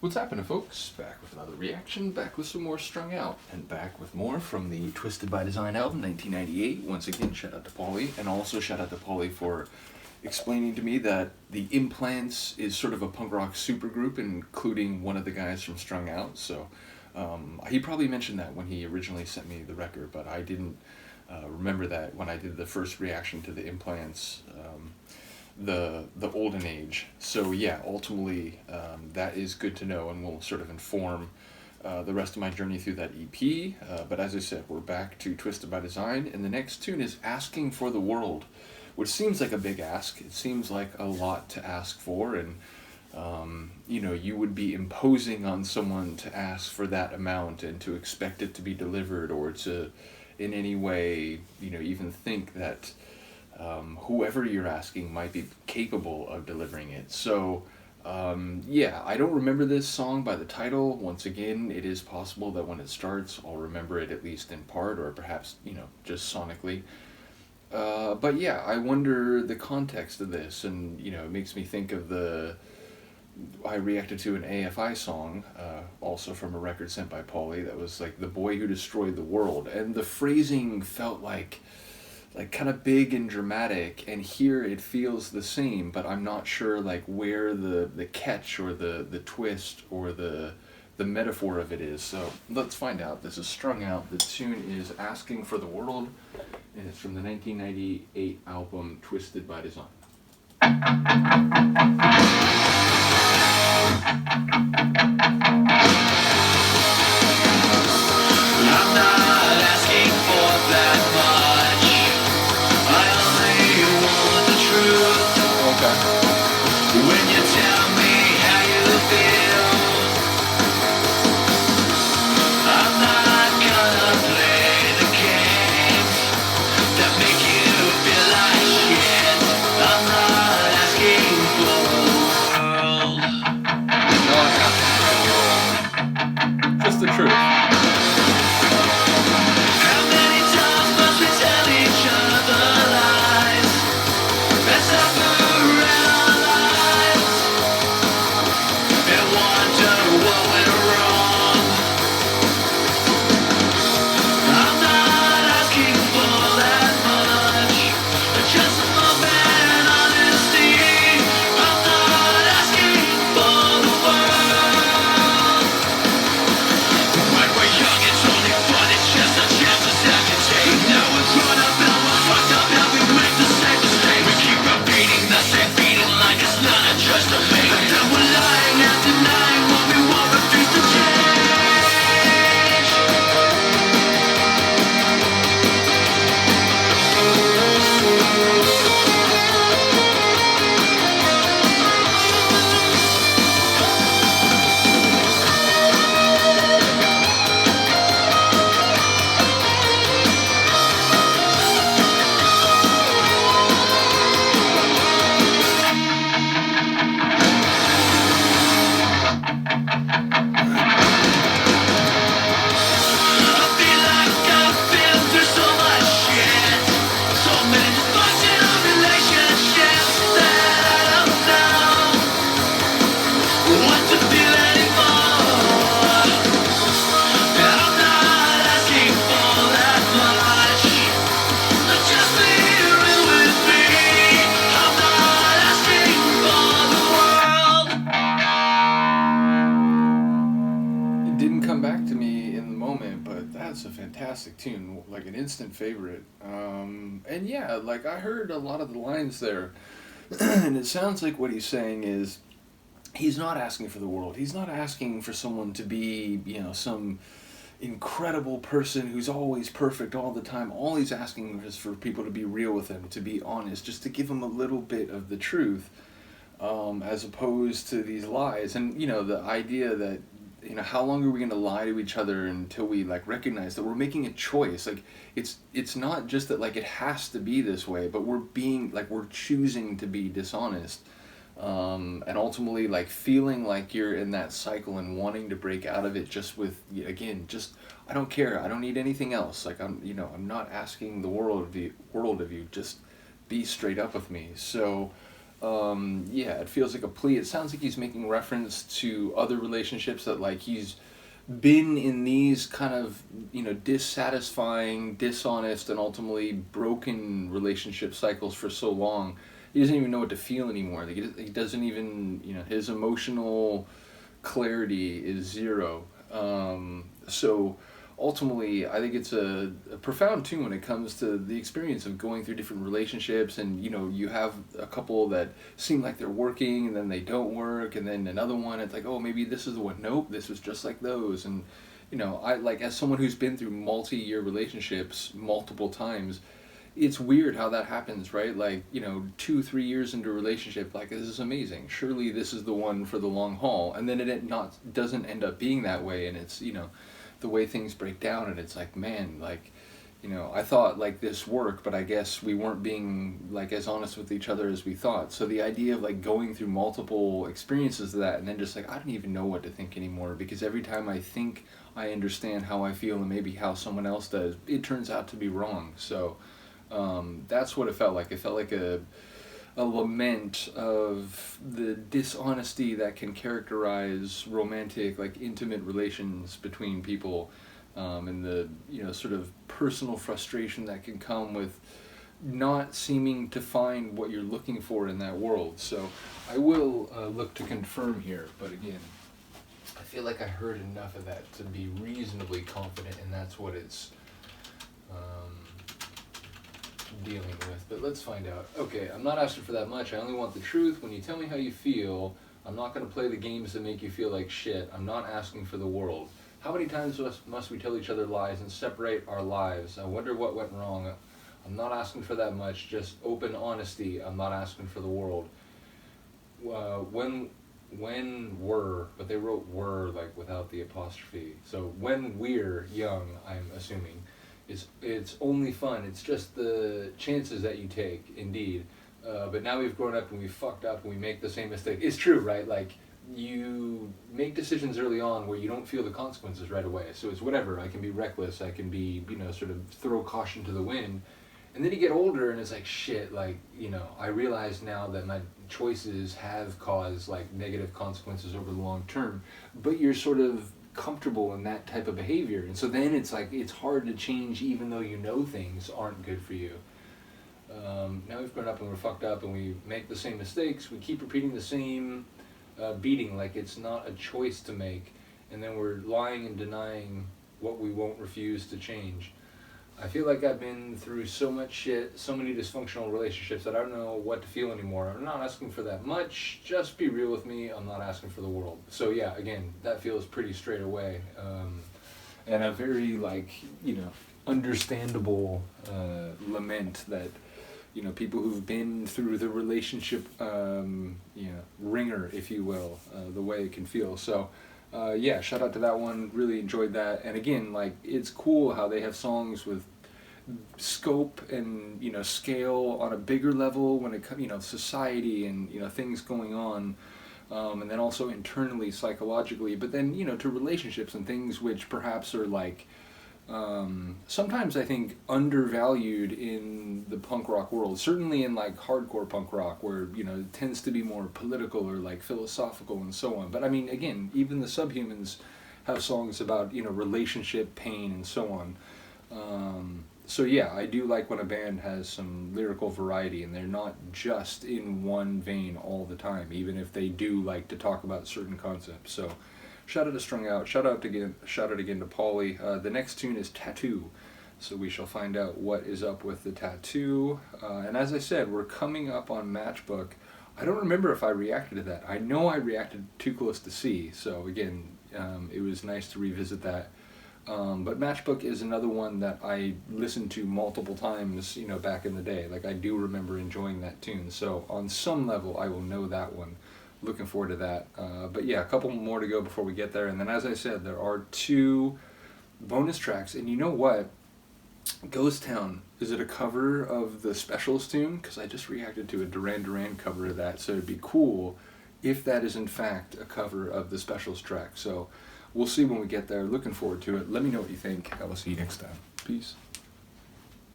What's happening, folks? Back with another reaction, back with some more Strung Out, and back with more from the Twisted by Design album, 1998. Once again, shout out to Paulie, and also shout out to Paulie for explaining to me that the Implants is sort of a punk rock supergroup, including one of the guys from Strung Out. So he probably mentioned that when he originally sent me the record, but I didn't remember that when I did the first reaction to the Implants. The olden age. So yeah, ultimately that is good to know, and will sort of inform the rest of my journey through that EP. But as I said, we're back to Twisted by Design, and the next tune is Asking for the World, which seems like a big ask. It seems like a lot to ask for, and you would be imposing on someone to ask for that amount and to expect it to be delivered, or to in any way even think that whoever you're asking might be capable of delivering it. So I don't remember this song by the title. Once again, it is possible that when it starts I'll remember it at least in part, or perhaps just sonically. But yeah, I wonder the context of this, and it makes me think of I reacted to an AFI song, also from a record sent by Paulie, that was like "The Boy Who Destroyed the World," and the phrasing felt like kind of big and dramatic, and here it feels the same, but I'm not sure where the catch or the twist or the metaphor of it is. So let's find out. This is Strung Out. The tune is Asking for the World, and it's from the 1998 album Twisted by Design. I'm not asking for that much. I only want the truth. Okay. When you tell me how you feel, I'm not gonna play the games that make you feel like shit. I'm not asking for the world. Just the truth. How many times must we tell each other lies that suffer in our lives, and wonder what went wrong? I'm not asking for that much, just a moment honesty. I'm not asking for the world. When we're young, it's only fun, it's just a chance to have to take. Now we're grown up and we're fucked up, and we make the same mistake. We keep repeating the same beating like it's not a choice to make. But then we're lying and denying what we want, refuse to change. I feel like I've been through so much shit, so many dysfunctional relationships, that I don't know what to feel anymore. I'm not asking for that much, just be real with me. I'm not asking for the world. It didn't come back to me in the moment, but that's a fantastic tune, like an instant favorite. And yeah, I heard a lot of the lines there, and it sounds like what he's saying is he's not asking for the world. He's not asking for someone to be, some incredible person who's always perfect all the time. All he's asking is for people to be real with him, to be honest, just to give him a little bit of the truth, as opposed to these lies. And the idea that how long are we going to lie to each other until we recognize that we're making a choice? It's not just that it has to be this way, but we're choosing to be dishonest, and ultimately feeling like you're in that cycle and wanting to break out of it, just with I don't care, I don't need anything else. I'm not asking the world of you, just be straight up with me. So yeah, it feels like a plea. It sounds like he's making reference to other relationships that like he's been in these kind of, dissatisfying, dishonest, and ultimately broken relationship cycles for so long. He doesn't even know what to feel anymore. Like he doesn't even, his emotional clarity is zero. So ultimately, I think it's a profound tune when it comes to the experience of going through different relationships, and you have a couple that seem like they're working and then they don't work, and then another one it's like, oh, maybe this is the one. Nope, this was just like those. And I like, as someone who's been through multi-year relationships multiple times, it's weird how that happens, right? Like, 2-3 years into a relationship, like, this is amazing, surely this is the one for the long haul, and then it not doesn't end up being that way, and it's the way things break down, and it's like, man, like, I thought like this worked, but I guess we weren't being like as honest with each other as we thought. So the idea of like going through multiple experiences of that, and then just like, I don't even know what to think anymore, because every time I think I understand how I feel and maybe how someone else does, it turns out to be wrong. So that's what it felt like. It felt like a lament of the dishonesty that can characterize romantic, like intimate relations between people, and the sort of personal frustration that can come with not seeming to find what you're looking for in that world. So I will look to confirm here, but again, I feel like I heard enough of that to be reasonably confident, and that's what it's dealing with. But let's find out. Okay, I'm not asking for that much. I only want the truth. When you tell me how you feel, I'm not going to play the games that make you feel like shit. I'm not asking for the world. How many times must we tell each other lies and separate our lives? I wonder what went wrong. I'm not asking for that much. Just open honesty. I'm not asking for the world. When we're, but they wrote were like without the apostrophe. So when we're young, I'm assuming, it's only fun. It's just the chances that you take, indeed. But now we've grown up and we've fucked up and we make the same mistake. It's true, right? Like, you make decisions early on where you don't feel the consequences right away. So it's whatever. I can be reckless. I can be, sort of throw caution to the wind. And then you get older and it's like, shit, like, I realize now that my choices have caused, like, negative consequences over the long term. But you're sort of comfortable in that type of behavior. And so then it's like, it's hard to change even though things aren't good for you. Now we've grown up and we're fucked up and we make the same mistakes. We keep repeating the same beating like it's not a choice to make. And then we're lying and denying what we won't refuse to change. I feel like I've been through so much shit, so many dysfunctional relationships that I don't know what to feel anymore. I'm not asking for that much. Just be real with me. I'm not asking for the world. So yeah, again, that feels pretty straight away. And a very, like, understandable lament that, people who've been through the relationship, ringer, if you will, the way it can feel. So, yeah, shout out to that one. Really enjoyed that. And again, like, it's cool how they have songs with scope and, scale on a bigger level when it comes, society and, things going on. And then also internally, psychologically, but then, to relationships and things which perhaps are like, sometimes I think undervalued in the punk rock world, certainly in like hardcore punk rock where, it tends to be more political or like philosophical and so on. But I mean, again, even the Subhumans have songs about, relationship pain and so on. So yeah, I do like when a band has some lyrical variety and they're not just in one vein all the time, even if they do like to talk about certain concepts. So shout out to Strung Out. Shout out again to Paulie. The next tune is Tattoo. So we shall find out what is up with the tattoo. And as I said, we're coming up on Matchbook. I don't remember if I reacted to that. I know I reacted Too Close to See. So again, it was nice to revisit that. But Matchbook is another one that I listened to multiple times, back in the day. Like, I do remember enjoying that tune. So on some level, I will know that one. Looking forward to that. But yeah, a couple more to go before we get there. And then, as I said, there are 2 bonus tracks. And you know what? Ghost Town, is it a cover of the Specials tune? Because I just reacted to a Duran Duran cover of that. So it'd be cool if that is in fact a cover of the Specials track. So we'll see when we get there. Looking forward to it. Let me know what you think. I will see you next time. Peace.